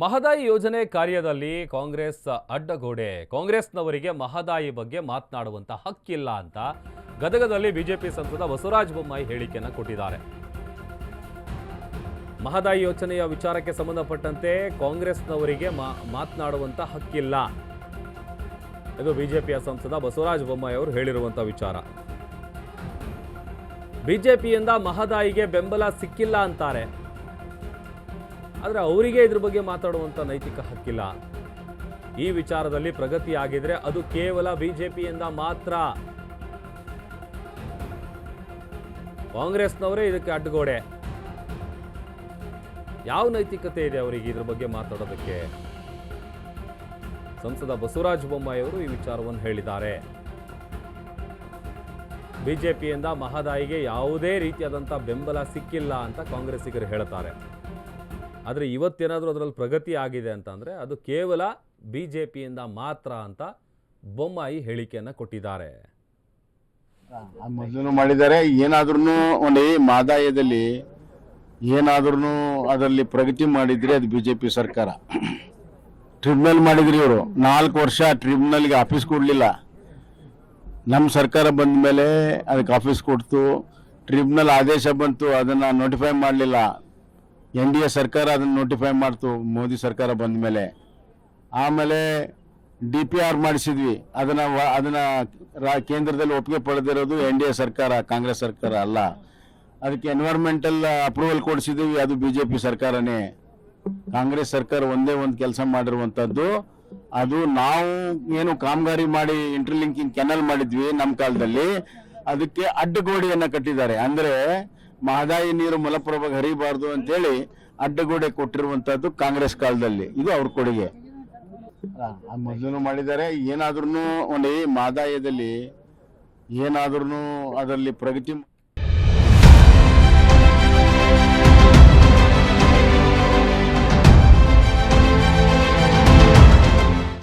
ಮಹದಾಯಿ ಯೋಜನೆ ಕಾರ್ಯದಲ್ಲಿ ಕಾಂಗ್ರೆಸ್ ಅಡ್ಡಗೋಡೆ. ಕಾಂಗ್ರೆಸ್ನವರಿಗೆ ಮಹದಾಯಿ ಬಗ್ಗೆ ಮಾತನಾಡುವಂತ ಹಕ್ಕಿಲ್ಲ ಅಂತ ಗದಗದಲ್ಲಿ ಬಿಜೆಪಿ ಸಂಸದ ಬಸವರಾಜ ಬೊಮ್ಮಾಯಿ ಹೇಳಿಕೆಯನ್ನು ಕೊಟ್ಟಿದ್ದಾರೆ. ಮಹದಾಯಿ ಯೋಜನೆಯ ವಿಚಾರಕ್ಕೆ ಸಂಬಂಧಪಟ್ಟಂತೆ ಕಾಂಗ್ರೆಸ್ನವರಿಗೆ ಮಾತನಾಡುವಂತ ಹಕ್ಕಿಲ್ಲ. ಇದು ಬಿಜೆಪಿಯ ಸಂಸದ ಬಸವರಾಜ ಬೊಮ್ಮಾಯಿ ಅವರು ಹೇಳಿರುವಂತ ವಿಚಾರ. ಬಿಜೆಪಿಯಿಂದ ಮಹದಾಯಿಗೆ ಬೆಂಬಲ ಸಿಕ್ಕಿಲ್ಲ ಅಂತಾರೆ, ಆದರೆ ಅವರಿಗೆ ಇದ್ರ ಬಗ್ಗೆ ಮಾತಾಡುವಂತ ನೈತಿಕ ಹಕ್ಕಿಲ್ಲ. ಈ ವಿಚಾರದಲ್ಲಿ ಪ್ರಗತಿ ಆಗಿದ್ರೆ ಅದು ಕೇವಲ ಬಿಜೆಪಿಯಿಂದ ಮಾತ್ರ. ಕಾಂಗ್ರೆಸ್ನವರೇ ಇದಕ್ಕೆ ಅಡ್ಡಗೋಡೆ. ಯಾವ ನೈತಿಕತೆ ಇದೆ ಅವರಿಗೆ ಇದ್ರ ಬಗ್ಗೆ ಮಾತಾಡೋದಕ್ಕೆ? ಸಂಸದ ಬಸವರಾಜ ಬೊಮ್ಮಾಯಿ ಅವರು ಈ ವಿಚಾರವನ್ನು ಹೇಳಿದ್ದಾರೆ. ಬಿಜೆಪಿಯಿಂದ ಮಹದಾಯಿಗೆ ಯಾವುದೇ ರೀತಿಯಾದಂಥ ಬೆಂಬಲ ಸಿಕ್ಕಿಲ್ಲ ಅಂತ ಕಾಂಗ್ರೆಸ್ಸಿಗರು ಹೇಳ್ತಾರೆ. ಆದರೆ ಇವತ್ತೇನಾದರೂ ಅದರಲ್ಲಿ ಪ್ರಗತಿ ಆಗಿದೆ ಅಂತಂದರೆ ಅದು ಕೇವಲ ಬಿಜೆಪಿಯಿಂದ ಮಾತ್ರ ಅಂತ ಬೊಮ್ಮಾಯಿ ಹೇಳಿಕೆಯನ್ನು ಕೊಟ್ಟಿದ್ದಾರೆ. ಮೊದಲು ಮಾಡಿದ್ದಾರೆ. ಏನಾದ್ರೂ ಒಂದು ಮಹದಾಯದಲ್ಲಿ ಏನಾದ್ರೂ ಅದರಲ್ಲಿ ಪ್ರಗತಿ ಮಾಡಿದ್ರೆ ಅದು ಬಿಜೆಪಿ ಸರ್ಕಾರ. ಟ್ರಿಬ್ಯುನಲ್ ಮಾಡಿದ್ರಿ ಇವರು 4 ವರ್ಷ ಟ್ರಿಬ್ಯುನಲ್ಗೆ ಆಫೀಸ್ ಕೊಡಲಿಲ್ಲ. ನಮ್ಮ ಸರ್ಕಾರ ಬಂದ ಮೇಲೆ ಅದಕ್ಕೆ ಆಫೀಸ್ ಕೊಡ್ತು. ಟ್ರಿಬ್ಯುನಲ್ ಆದೇಶ ಬಂತು, ಅದನ್ನು ನೋಟಿಫೈ ಮಾಡಲಿಲ್ಲ. NDA ಸರ್ಕಾರ ಅದನ್ನು ನೋಟಿಫೈ ಮಾಡ್ತು ಮೋದಿ ಸರ್ಕಾರ ಬಂದ ಮೇಲೆ. ಆಮೇಲೆ DPR ಮಾಡಿಸಿದ್ವಿ. ಅದನ್ನ ಕೇಂದ್ರದಲ್ಲಿ ಒಪ್ಪಿಗೆ ಪಡೆದಿರೋದು NDA ಸರ್ಕಾರ, ಕಾಂಗ್ರೆಸ್ ಸರ್ಕಾರ ಅಲ್ಲ. ಅದಕ್ಕೆ ಎನ್ವೈರ್ಮೆಂಟಲ್ ಅಪ್ರೂವಲ್ ಕೊಡಿಸಿದ್ವಿ, ಅದು ಬಿಜೆಪಿ ಸರ್ಕಾರನೇ. ಕಾಂಗ್ರೆಸ್ ಸರ್ಕಾರ ಒಂದೇ ಒಂದು ಕೆಲಸ ಮಾಡಿರುವಂತದ್ದು, ಅದು ನಾವು ಏನು ಕಾಮಗಾರಿ ಮಾಡಿ ಇಂಟರ್ಲಿಂಕಿಂಗ್ ಕೆನಲ್ ಮಾಡಿದ್ವಿ ನಮ್ಮ ಕಾಲದಲ್ಲಿ, ಅದಕ್ಕೆ ಅಡ್ಡಗೋಡೆಯನ್ನ ಕಟ್ಟಿದ್ದಾರೆ. ಅಂದ್ರೆ ಮಹದಾಯಿ ನೀರು ಮಲಪ್ರಭಾಗ ಹರಿಬಾರ್ದು ಅಂತೇಳಿ ಅಡ್ಡಗೋಡೆ ಕೊಟ್ಟಿರುವಂತದ್ದು ಕಾಂಗ್ರೆಸ್ ಕಾಲದಲ್ಲಿ. ಇದು ಅವ್ರ ಕೊಡುಗೆ. ಮೊದಲು ಮಾಡಿದ್ದಾರೆ. ಏನಾದ್ರೂ ಒಂದು ಮಹದಾಯದಲ್ಲಿ ಏನಾದ್ರೂ ಅದರಲ್ಲಿ ಪ್ರಗತಿ